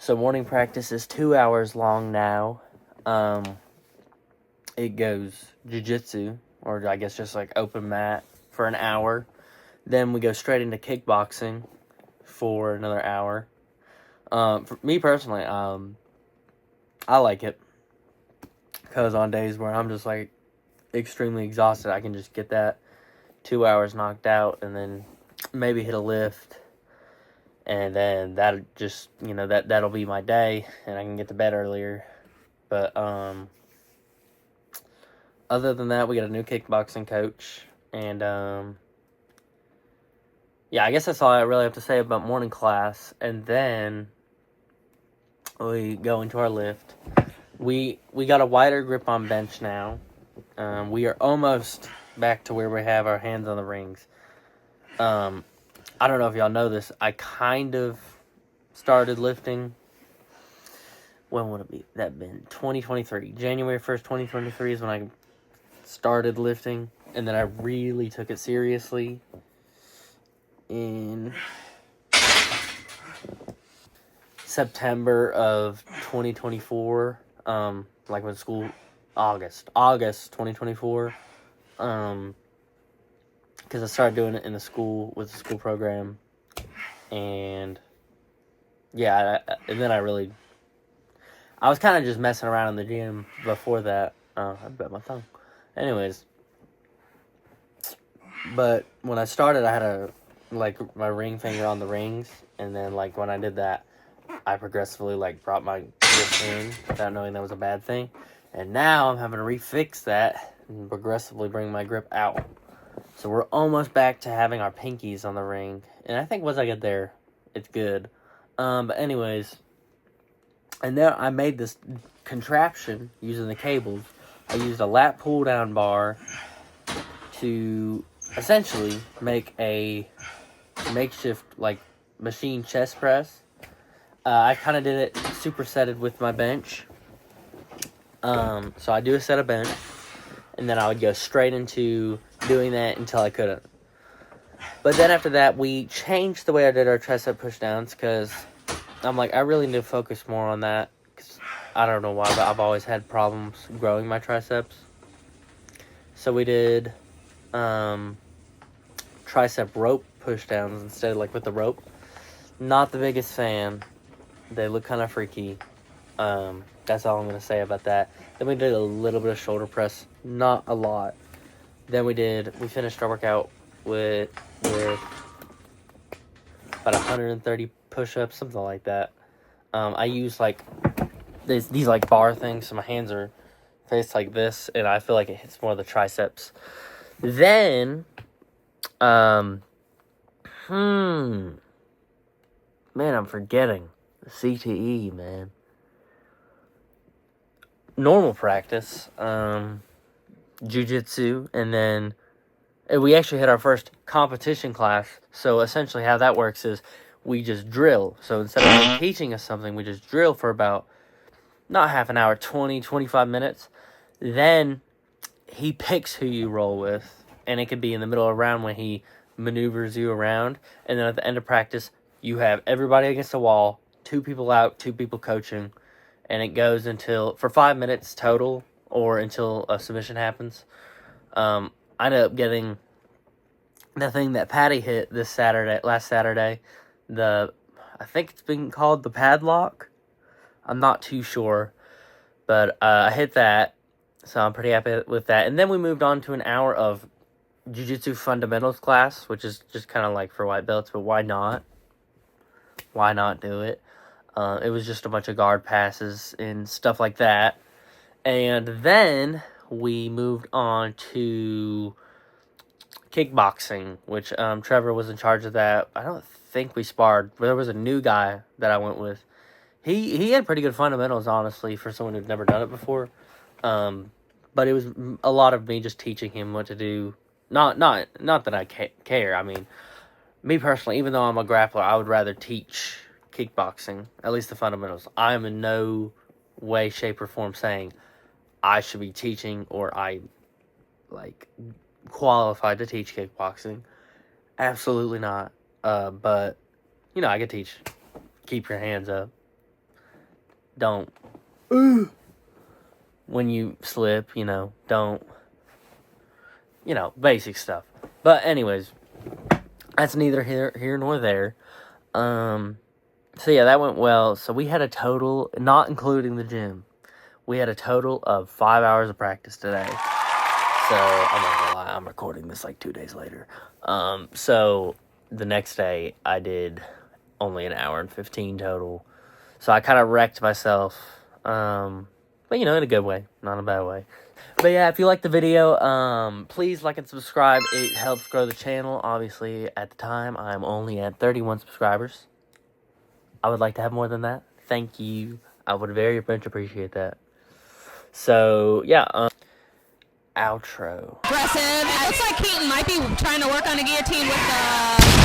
So morning practice is 2 hours long now. It goes jiu-jitsu, or I guess just like open mat for an hour. Then we go straight into kickboxing for another hour. For me personally, I like it because on days where I'm just like extremely exhausted, I can just get that 2 hours knocked out and then maybe hit a lift, and then that just that'll be my day, and I can get to bed earlier. But other than that, we got a new kickboxing coach, and yeah, I guess that's all I really have to say about morning class. And then we go into our lift. We got a wider grip on bench now. We are almost back to where we have our hands on the rings. I don't know if y'all know this. I kind of started lifting. When would it be? That been 2023. January 1st, 2023 is when I started lifting, and then I really took it seriously in September of 2024. Like when school, August 2024. Because I started doing it in the school with the school program, and yeah, and then I was kind of just messing around in the gym before that. I bet my tongue. Anyways, but when I started, I had my ring finger on the rings, and then like when I did that, I progressively like brought my grip in without knowing that was a bad thing, and now I'm having to refix that and progressively bring my grip out. So we're almost back to having our pinkies on the ring, and I think once I get there, it's good. But anyways, and then I made this contraption using the cables. I used a lat pull down bar to essentially make a makeshift like machine chest press. I kind of did it supersetted with my bench. So I do a set of bench, and then I would go straight into doing that until I couldn't. But then after that, we changed the way I did our tricep pushdowns because I'm like, I really need to focus more on that. Cause I don't know why, but I've always had problems growing my triceps. So we did tricep rope pushdowns instead of like with the rope. Not the biggest fan. They look kind of freaky. That's all I'm going to say about that. Then we did a little bit of shoulder press. Not a lot. Then we finished our workout with about 130 push-ups, something like that. I use like these like bar things, so my hands are faced like this, and I feel like it hits more of the triceps. Then, man, I'm forgetting the CTE, man. Normal practice, jiu-jitsu, and then we actually had our first competition class. So essentially how that works is we just drill. So instead of him teaching us something, we just drill for about, not half an hour, 20, 25 minutes. Then he picks who you roll with, and it could be in the middle of a round when he maneuvers you around. And then at the end of practice, you have everybody against the wall, 2 people out, 2 people coaching, and it goes for 5 minutes total, or until a submission happens. I ended up getting the thing that Patty hit last Saturday. I think it's been called the padlock. I'm not too sure, but I hit that, so I'm pretty happy with that. And then we moved on to an hour of jiu-jitsu fundamentals class, which is just kind of like for white belts, but why not? Why not do it? It was just a bunch of guard passes and stuff like that. And then we moved on to kickboxing, which Trevor was in charge of that. I don't think we sparred, but there was a new guy that I went with. He had pretty good fundamentals, honestly, for someone who'd never done it before. But it was a lot of me just teaching him what to do. Not that I care. I mean, me personally, even though I'm a grappler, I would rather teach kickboxing, at least the fundamentals. I'm in no way, shape, or form saying I should be teaching or I qualified to teach kickboxing. Absolutely not. But I could teach keep your hands up. don't. When you slip, don't. Basic stuff. But anyways, that's neither here nor there. So yeah, that went well. So we had a total, not including the gym, we had a total of 5 hours of practice today. So I'm not gonna lie, I'm recording this like 2 days later. So the next day I did only an hour and 15 total. So I kind of wrecked myself. But in a good way, not in a bad way. But yeah, if you like the video, please like and subscribe. It helps grow the channel. Obviously, at the time, I'm only at 31 subscribers. I would like to have more than that. Thank you. I would very much appreciate that. So, yeah, outro. Aggressive. It looks like Keaton might be trying to work on a guillotine with the...